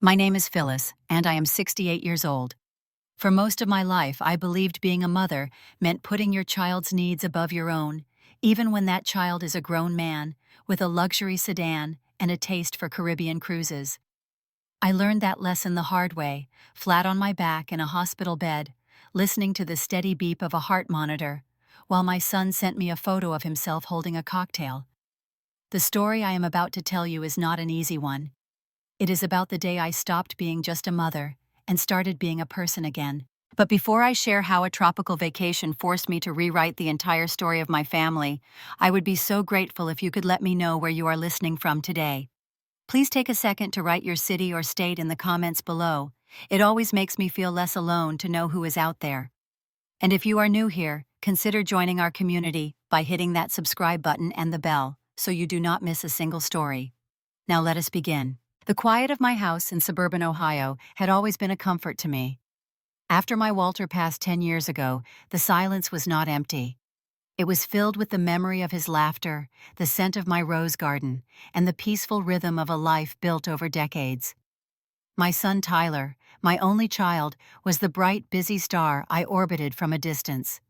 My name is Phyllis, and I am 68 years old. For most of my life, I believed being a mother meant putting your child's needs above your own, even when that child is a grown man, with a luxury sedan and a taste for Caribbean cruises. I learned that lesson the hard way, flat on my back in a hospital bed, listening to the steady beep of a heart monitor, while my son sent me a photo of himself holding a cocktail. The story I am about to tell you is not an easy one. It is about the day I stopped being just a mother and started being a person again. But before I share how a tropical vacation forced me to rewrite the entire story of my family, I would be so grateful if you could let me know where you are listening from today. Please take a second to write your city or state in the comments below. It always makes me feel less alone to know who is out there. And if you are new here, consider joining our community by hitting that subscribe button and the bell so you do not miss a single story. Now let us begin. The quiet of my house in suburban Ohio had always been a comfort to me. After my Walter passed 10 years ago, the silence was not empty. It was filled with the memory of his laughter, the scent of my rose garden, and the peaceful rhythm of a life built over decades. My son Tyler, my only child, was the bright, busy star I orbited from a distance.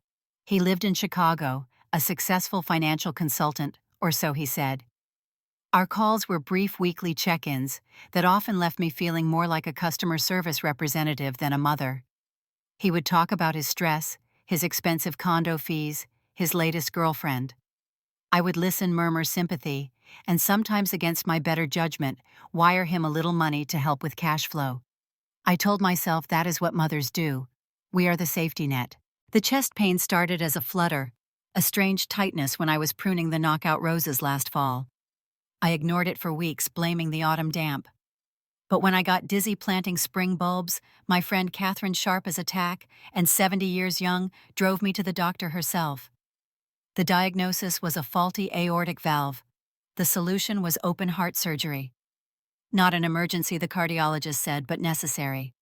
He lived in Chicago, a successful financial consultant, or so he said. Our calls were brief weekly check-ins that often left me feeling more like a customer service representative than a mother. He would talk about his stress, his expensive condo fees, his latest girlfriend. I would listen, murmur sympathy, and sometimes against my better judgment, wire him a little money to help with cash flow. I told myself that is what mothers do. We are the safety net. The chest pain started as a flutter, a strange tightness when I was pruning the knockout roses last fall. I ignored it for weeks, blaming the autumn damp. But when I got dizzy planting spring bulbs, my friend Catherine Sharp as attack, and 70 years young, drove me to the doctor herself. The diagnosis was a faulty aortic valve. The solution was open heart surgery. Not an emergency, the cardiologist said, but necessary.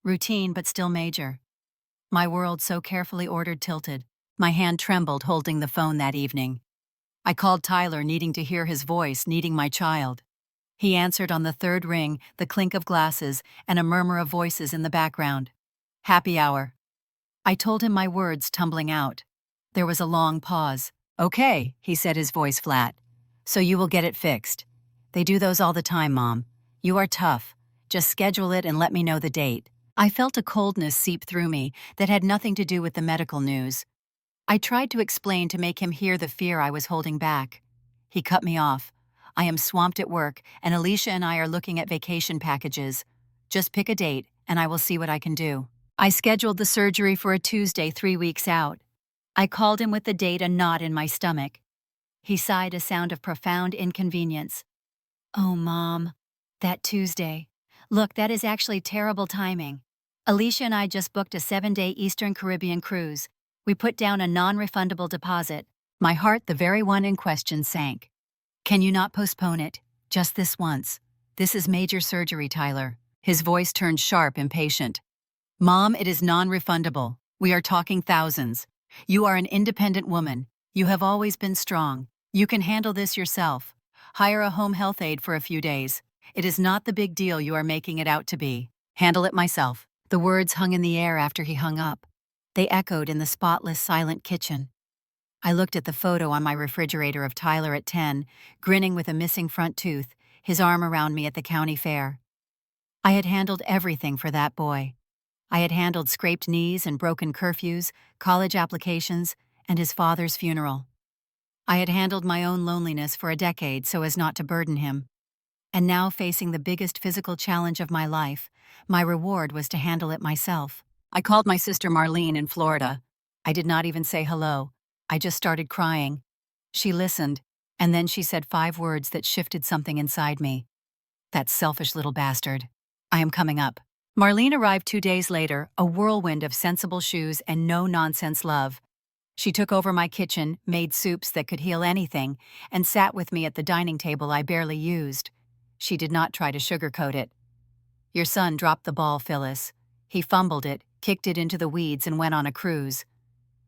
Routine, but still major. My world, so carefully ordered, tilted. My hand trembled holding the phone that evening. I called Tyler, needing to hear his voice, needing my child. He answered on the third ring, the clink of glasses, and a murmur of voices in the background. Happy hour. I told him, my words tumbling out. There was a long pause. Okay, he said, his voice flat. So you will get it fixed. They do those all the time, Mom. You are tough. Just schedule it and let me know the date. I felt a coldness seep through me that had nothing to do with the medical news. I tried to explain to make him hear the fear I was holding back. He cut me off. I am swamped at work, and Alicia and I are looking at vacation packages. Just pick a date, and I will see what I can do. I scheduled the surgery for a Tuesday 3 weeks out. I called him with the date, a knot in my stomach. He sighed, a sound of profound inconvenience. Oh, Mom, that Tuesday. Look, that is actually terrible timing. Alicia and I just booked a 7-day Eastern Caribbean cruise. We put down a non-refundable deposit. My heart, the very one in question, sank. Can you not postpone it? Just this once. This is major surgery, Tyler. His voice turned sharp, impatient. Mom, it is non-refundable. We are talking thousands. You are an independent woman. You have always been strong. You can handle this yourself. Hire a home health aide for a few days. It is not the big deal you are making it out to be. Handle it myself. The words hung in the air after he hung up. They echoed in the spotless, silent kitchen. I looked at the photo on my refrigerator of Tyler at 10, grinning with a missing front tooth, his arm around me at the county fair. I had handled everything for that boy. I had handled scraped knees and broken curfews, college applications, and his father's funeral. I had handled my own loneliness for a decade so as not to burden him. And now, facing the biggest physical challenge of my life, my reward was to handle it myself. I called my sister Marlene in Florida. I did not even say hello. I just started crying. She listened, and then she said 5 words that shifted something inside me. That selfish little bastard. I am coming up. Marlene arrived 2 days later, a whirlwind of sensible shoes and no-nonsense love. She took over my kitchen, made soups that could heal anything, and sat with me at the dining table I barely used. She did not try to sugarcoat it. Your son dropped the ball, Phyllis. He fumbled it, kicked it into the weeds, and went on a cruise.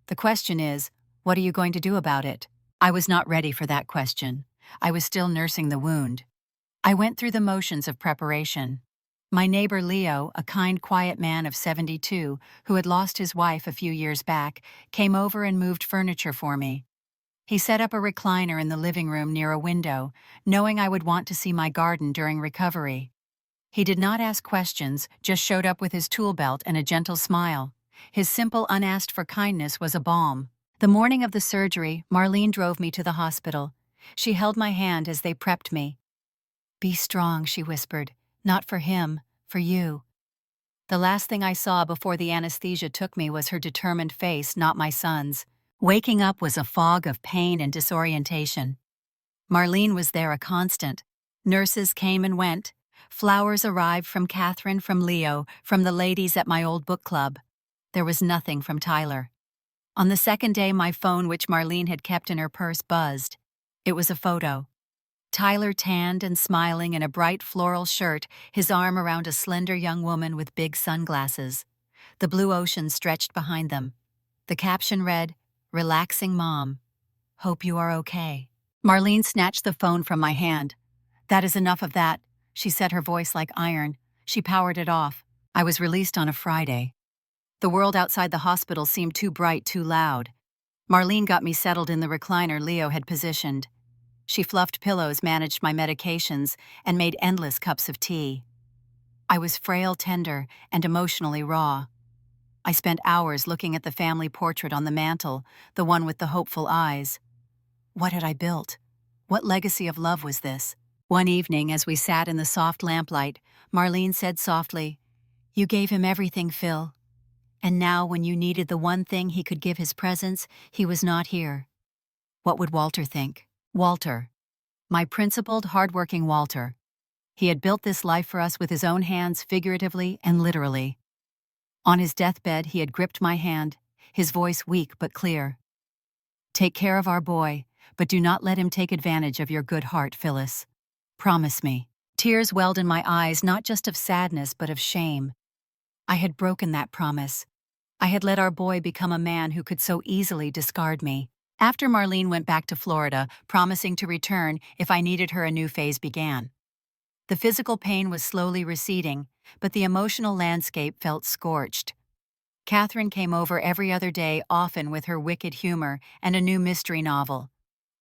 The question is, what are you going to do about it? I was not ready for that question. I was still nursing the wound. I went through the motions of preparation. My neighbor Leo, a kind, quiet man of 72 who had lost his wife a few years back, came over and moved furniture for me. He set up a recliner in the living room near a window, knowing I would want to see my garden during recovery. He did not ask questions, just showed up with his tool belt and a gentle smile. His simple, unasked-for kindness was a balm. The morning of the surgery, Marlene drove me to the hospital. She held my hand as they prepped me. "Be strong," she whispered. "Not for him, for you." The last thing I saw before the anesthesia took me was her determined face, not my son's. Waking up was a fog of pain and disorientation. Marlene was there, a constant. Nurses came and went. Flowers arrived from Catherine, from Leo, from the ladies at my old book club. There was nothing from Tyler. On the second day, my phone, which Marlene had kept in her purse, buzzed. It was a photo. Tyler, tanned and smiling in a bright floral shirt, his arm around a slender young woman with big sunglasses. The blue ocean stretched behind them. The caption read, "Relaxing Mom. Hope you are okay." Marlene snatched the phone from my hand. "That is enough of that," she said, her voice like iron. She powered it off. I was released on a Friday. The world outside the hospital seemed too bright, too loud. Marlene got me settled in the recliner Leo had positioned. She fluffed pillows, managed my medications, and made endless cups of tea. I was frail, tender, and emotionally raw. I spent hours looking at the family portrait on the mantel, the one with the hopeful eyes. What had I built? What legacy of love was this? One evening, as we sat in the soft lamplight, Marlene said softly, "You gave him everything, Phil. And now, when you needed the one thing he could give his presence, he was not here. What would Walter think?" Walter. My principled, hardworking Walter. He had built this life for us with his own hands, figuratively and literally. On his deathbed, he had gripped my hand, his voice weak but clear. "Take care of our boy, but do not let him take advantage of your good heart, Phyllis. Promise me." Tears welled in my eyes, not just of sadness but of shame. I had broken that promise. I had let our boy become a man who could so easily discard me. After Marlene went back to Florida, promising to return if I needed her, a new phase began. The physical pain was slowly receding, but the emotional landscape felt scorched. Catherine came over every other day, often with her wicked humor and a new mystery novel.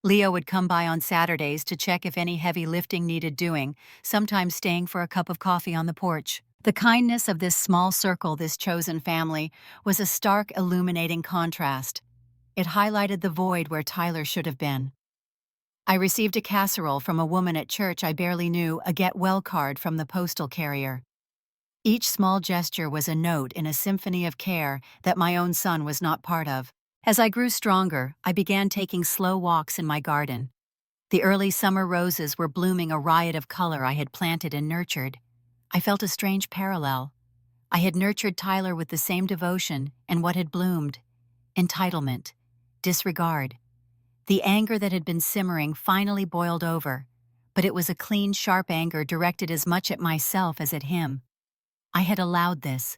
Leo would come by on Saturdays to check if any heavy lifting needed doing, sometimes staying for a cup of coffee on the porch. The kindness of this small circle, this chosen family, was a stark, illuminating contrast. It highlighted the void where Tyler should have been. I received a casserole from a woman at church I barely knew, a get well card from the postal carrier. Each small gesture was a note in a symphony of care that my own son was not part of. As I grew stronger, I began taking slow walks in my garden. The early summer roses were blooming, a riot of color I had planted and nurtured. I felt a strange parallel. I had nurtured Tyler with the same devotion, and what had bloomed? Entitlement. Disregard. The anger that had been simmering finally boiled over, but it was a clean, sharp anger directed as much at myself as at him. I had allowed this.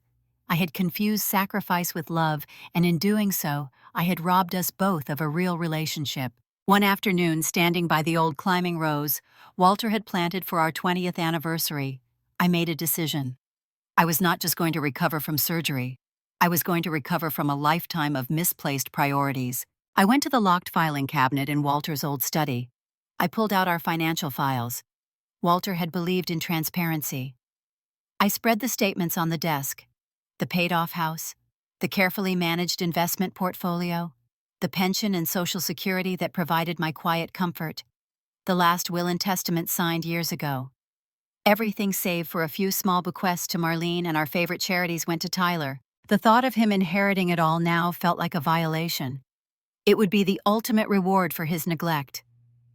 I had confused sacrifice with love, and in doing so, I had robbed us both of a real relationship. One afternoon, standing by the old climbing rose Walter had planted for our 20th anniversary, I made a decision. I was not just going to recover from surgery. I was going to recover from a lifetime of misplaced priorities. I went to the locked filing cabinet in Walter's old study. I pulled out our financial files. Walter had believed in transparency. I spread the statements on the desk. The paid-off house, the carefully managed investment portfolio, the pension and Social Security that provided my quiet comfort, the last will and testament signed years ago. Everything save for a few small bequests to Marlene and our favorite charities went to Tyler. The thought of him inheriting it all now felt like a violation. It would be the ultimate reward for his neglect.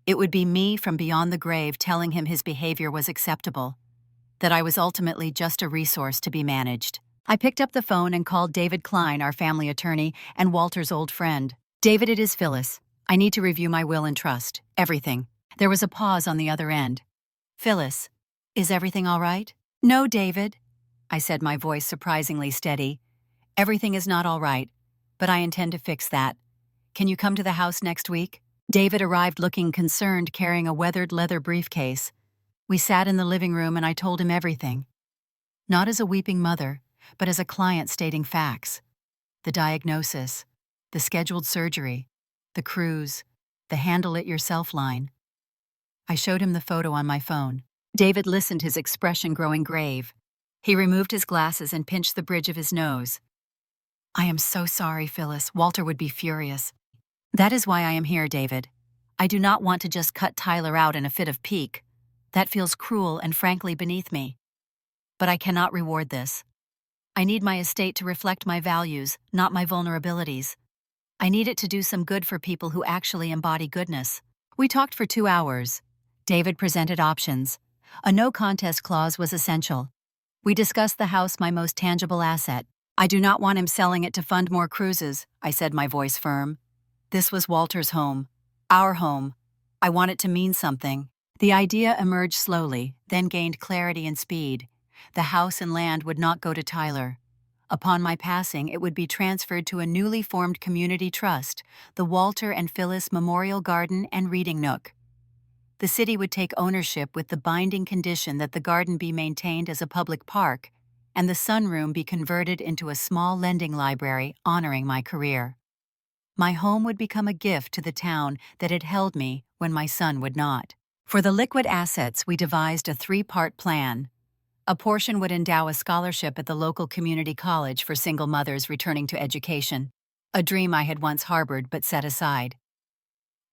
It would be me from beyond the grave telling him his behavior was acceptable, that I was ultimately just a resource to be managed. I picked up the phone and called David Klein, our family attorney, and Walter's old friend. "David, it is Phyllis. I need to review my will and trust. Everything." There was a pause on the other end. "Phyllis, is everything all right?" "No, David," I said, my voice surprisingly steady. "Everything is not all right, but I intend to fix that. Can you come to the house next week?" David arrived looking concerned, carrying a weathered leather briefcase. We sat in the living room and I told him everything. not as a weeping mother, but as a client stating facts. The diagnosis, the scheduled surgery, the cruise, the handle-it-yourself line. I showed him the photo on my phone. David listened, his expression growing grave. He removed his glasses and pinched the bridge of his nose. I am so sorry, Phyllis. Walter would be furious. That is why I am here, David. I do not want to just cut Tyler out in a fit of pique. That feels cruel and frankly beneath me. But I cannot reward this. I need my estate to reflect my values, not my vulnerabilities. I need it to do some good for people who actually embody goodness. We talked for 2 hours. David presented options. A no-contest clause was essential. We discussed the house, my most tangible asset. I do not want him selling it to fund more cruises, I said, my voice firm. This was Walter's home. Our home. I want it to mean something. The idea emerged slowly, then gained clarity and speed. The house and land would not go to Tyler. Upon my passing, it would be transferred to a newly formed community trust, the Walter and Phyllis Memorial Garden and Reading Nook. The city would take ownership with the binding condition that the garden be maintained as a public park and the sunroom be converted into a small lending library honoring my career. My home would become a gift to the town that had held me when my son would not. For the liquid assets, we devised a 3-part plan. A portion would endow a scholarship at the local community college for single mothers returning to education, a dream I had once harbored but set aside.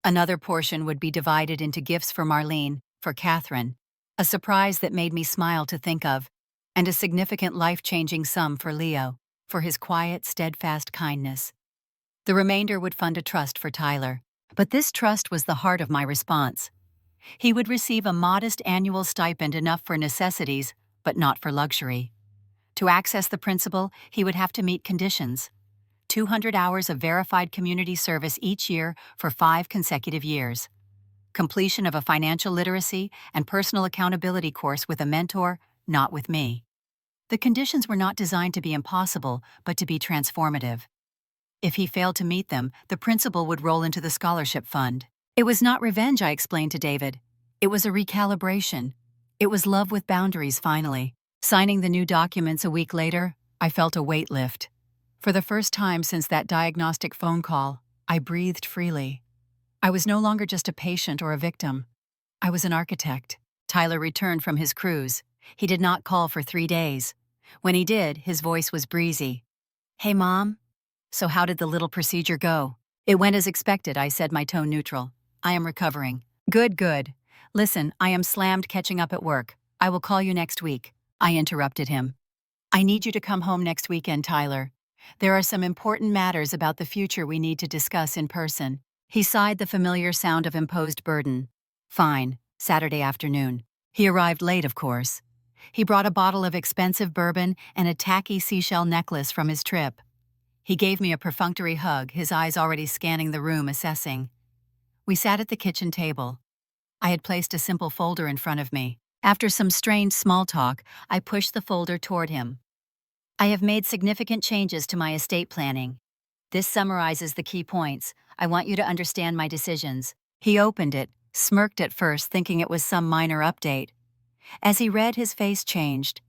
Another portion would be divided into gifts for Marlene, for Catherine, a surprise that made me smile to think of, and a significant life-changing sum for Leo, for his quiet, steadfast kindness. The remainder would fund a trust for Tyler, but this trust was the heart of my response. He would receive a modest annual stipend, enough for necessities, but not for luxury. To access the principal, he would have to meet conditions. 200 hours of verified community service each year for 5 consecutive years. Completion of a financial literacy and personal accountability course with a mentor, not with me. The conditions were not designed to be impossible, but to be transformative. If he failed to meet them, the principal would roll into the scholarship fund. It was not revenge, I explained to David. It was a recalibration. It was love with boundaries, finally. Signing the new documents a week later, I felt a weight lift. For the first time since that diagnostic phone call, I breathed freely. I was no longer just a patient or a victim. I was an architect. Tyler returned from his cruise. He did not call for 3 days. When he did, his voice was breezy. Hey, Mom. So how did the little procedure go? It went as expected, I said, my tone neutral. I am recovering. Good, good. Listen, I am slammed catching up at work. I will call you next week. I interrupted him. I need you to come home next weekend, Tyler. There are some important matters about the future we need to discuss in person. He sighed, the familiar sound of imposed burden. Fine. Saturday afternoon. He arrived late, of course. He brought a bottle of expensive bourbon and a tacky seashell necklace from his trip. He gave me a perfunctory hug, his eyes already scanning the room, assessing. We sat at the kitchen table. I had placed a simple folder in front of me. After some strained small talk, I pushed the folder toward him. I have made significant changes to my estate planning. This summarizes the key points. I want you to understand my decisions. He opened it, smirked at first, thinking it was some minor update. As he read, his face changed.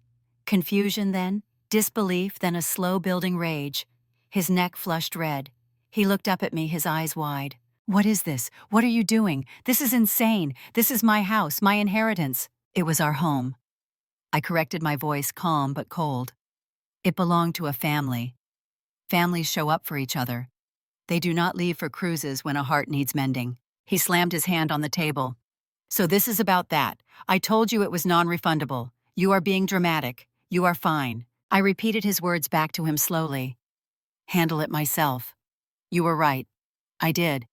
Confusion then, disbelief, then a slow-building rage. His neck flushed red. He looked up at me, his eyes wide. What is this? What are you doing? This is insane. This is my house, my inheritance. It was our home. I corrected my voice, calm but cold. It belonged to a family. Families show up for each other. They do not leave for cruises when a heart needs mending. He slammed his hand on the table. So this is about that. I told you it was non-refundable. You are being dramatic. You are fine. I repeated his words back to him slowly. Handle it myself. You were right. I did.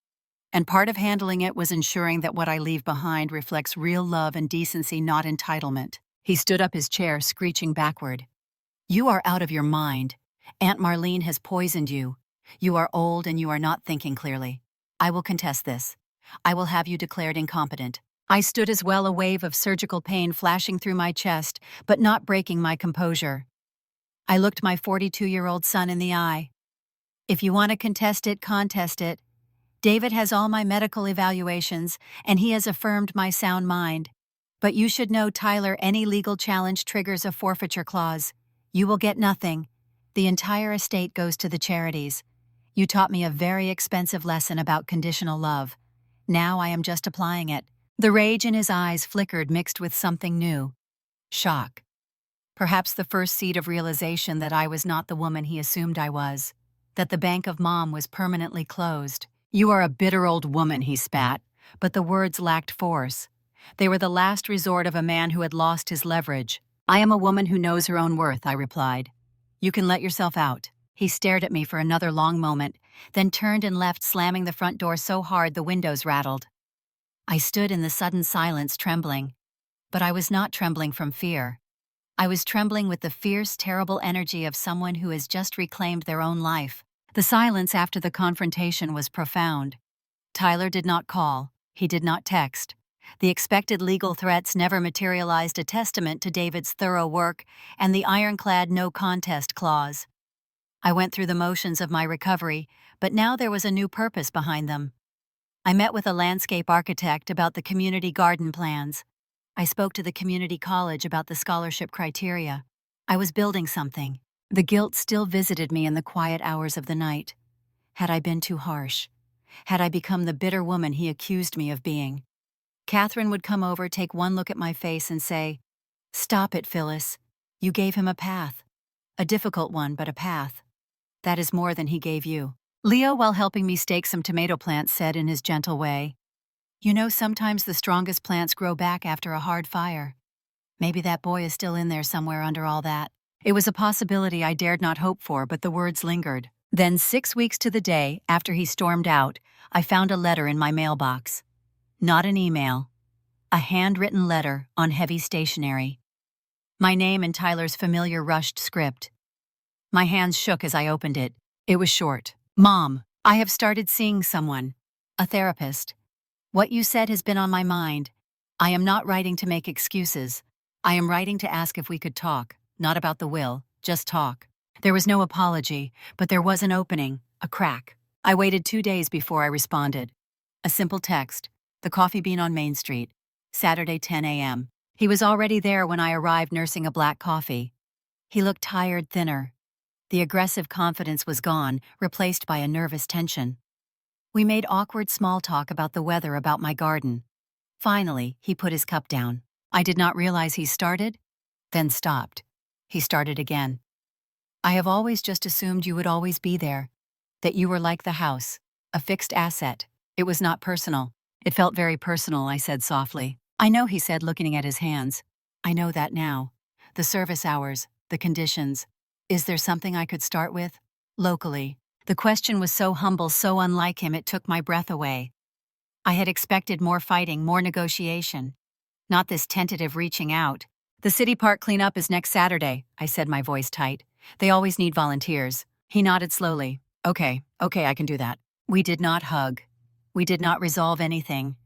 And part of handling it was ensuring that what I leave behind reflects real love and decency, not entitlement. He stood up his chair, screeching backward. You are out of your mind. Aunt Marlene has poisoned you. You are old and you are not thinking clearly. I will contest this. I will have you declared incompetent. I stood as well, a wave of surgical pain flashing through my chest, but not breaking my composure. I looked my 42-year-old son in the eye. If you want to contest it, contest it. David has all my medical evaluations, and he has affirmed my sound mind. But you should know, Tyler, any legal challenge triggers a forfeiture clause. You will get nothing. The entire estate goes to the charities. You taught me a very expensive lesson about conditional love. Now I am just applying it." The rage in his eyes flickered, mixed with something new. Shock. Perhaps the first seed of realization that I was not the woman he assumed I was. That the bank of mom was permanently closed. "You are a bitter old woman," he spat, but the words lacked force. They were the last resort of a man who had lost his leverage. "I am a woman who knows her own worth," I replied. "You can let yourself out." He stared at me for another long moment, then turned and left, slamming the front door so hard the windows rattled. I stood in the sudden silence, trembling. But I was not trembling from fear. I was trembling with the fierce, terrible energy of someone who has just reclaimed their own life. The silence after the confrontation was profound. Tyler did not call. He did not text. The expected legal threats never materialized, a testament to David's thorough work and the ironclad no contest clause. I went through the motions of my recovery, but now there was a new purpose behind them. I met with a landscape architect about the community garden plans. I spoke to the community college about the scholarship criteria. I was building something. The guilt still visited me in the quiet hours of the night. Had I been too harsh? Had I become the bitter woman he accused me of being? Catherine would come over, take one look at my face, and say, "Stop it, Phyllis. You gave him a path. A difficult one, but a path. That is more than he gave you." Leo, while helping me stake some tomato plants, said in his gentle way, "You know, sometimes the strongest plants grow back after a hard fire. Maybe that boy is still in there somewhere under all that." It was a possibility I dared not hope for, but the words lingered. Then, 6 weeks to the day after he stormed out, I found a letter in my mailbox. Not an email. A handwritten letter on heavy stationery. My name in Tyler's familiar rushed script. My hands shook as I opened it. It was short. "Mom, I have started seeing someone. A therapist. What you said has been on my mind. I am not writing to make excuses. I am writing to ask if we could talk, not about the will, just talk." There was no apology, but there was an opening, a crack. I waited 2 days before I responded. A simple text, the Coffee Bean on Main Street, Saturday 10 a.m. He was already there when I arrived, nursing a black coffee. He looked tired, thinner. The aggressive confidence was gone, replaced by a nervous tension. We made awkward small talk about the weather, about my garden. Finally, he put his cup down. I did not realize he started, then stopped. He started again. "I have always just assumed you would always be there, that you were like the house, a fixed asset. It was not personal." "It felt very personal," I said softly. "I know," he said, looking at his hands. "I know that now. The service hours, the conditions. Is there something I could start with? Locally?" The question was so humble, so unlike him, it took my breath away. I had expected more fighting, more negotiation. Not this tentative reaching out. "The city park cleanup is next Saturday," I said, my voice tight. "They always need volunteers." He nodded slowly. Okay, I can do that." We did not hug. We did not resolve anything.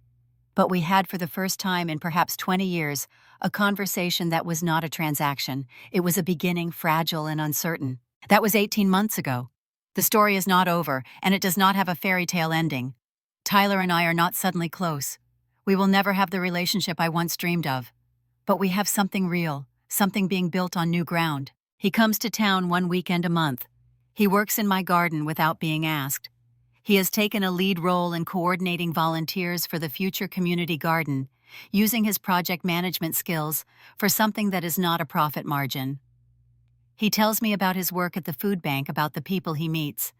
But we had, for the first time in perhaps 20 years, a conversation that was not a transaction. It was a beginning, fragile and uncertain. That was 18 months ago. The story is not over, and it does not have a fairy tale ending. Tyler and I are not suddenly close. We will never have the relationship I once dreamed of. But we have something real, something being built on new ground. He comes to town 1 weekend a month. He works in my garden without being asked. He has taken a lead role in coordinating volunteers for the future community garden, using his project management skills for something that is not a profit margin. He tells me about his work at the food bank, about the people he meets.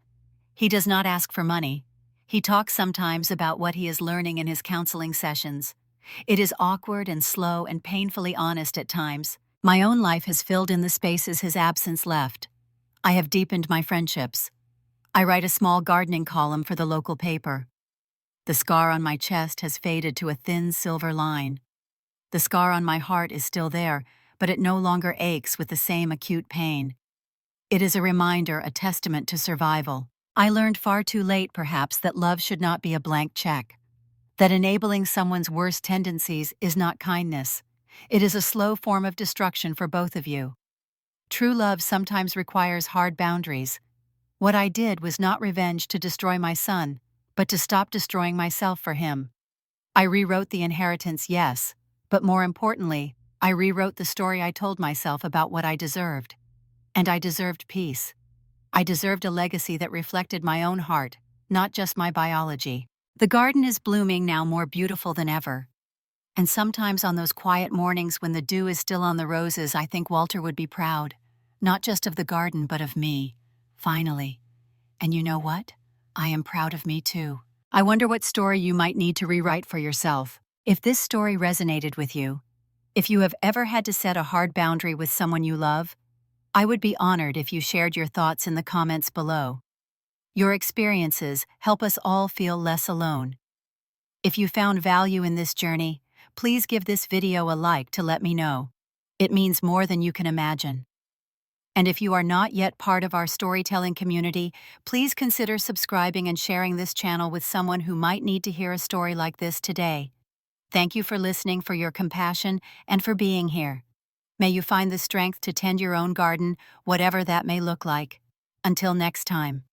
He does not ask for money. He talks sometimes about what he is learning in his counseling sessions. It is awkward and slow and painfully honest at times. My own life has filled in the spaces his absence left. I have deepened my friendships. I write a small gardening column for the local paper. The scar on my chest has faded to a thin silver line. The scar on my heart is still there, but it no longer aches with the same acute pain. It is a reminder, a testament to survival. I learned far too late, perhaps, that love should not be a blank check. That enabling someone's worst tendencies is not kindness. It is a slow form of destruction for both of you. True love sometimes requires hard boundaries. What I did was not revenge to destroy my son, but to stop destroying myself for him. I rewrote the inheritance, yes, But more importantly, I rewrote the story I told myself about what I deserved. And I deserved peace. I deserved a legacy that reflected my own heart, not just my biology. The garden is blooming now, more beautiful than ever. And sometimes on those quiet mornings when the dew is still on the roses, I think Walter would be proud, not just of the garden but of me, finally. And you know what? I am proud of me too. I wonder what story you might need to rewrite for yourself. If this story resonated with you, if you have ever had to set a hard boundary with someone you love, I would be honored if you shared your thoughts in the comments below. Your experiences help us all feel less alone. If you found value in this journey, please give this video a like to let me know. It means more than you can imagine. And if you are not yet part of our storytelling community, please consider subscribing and sharing this channel with someone who might need to hear a story like this today. Thank you for listening, for your compassion, and for being here. May you find the strength to tend your own garden, whatever that may look like. Until next time.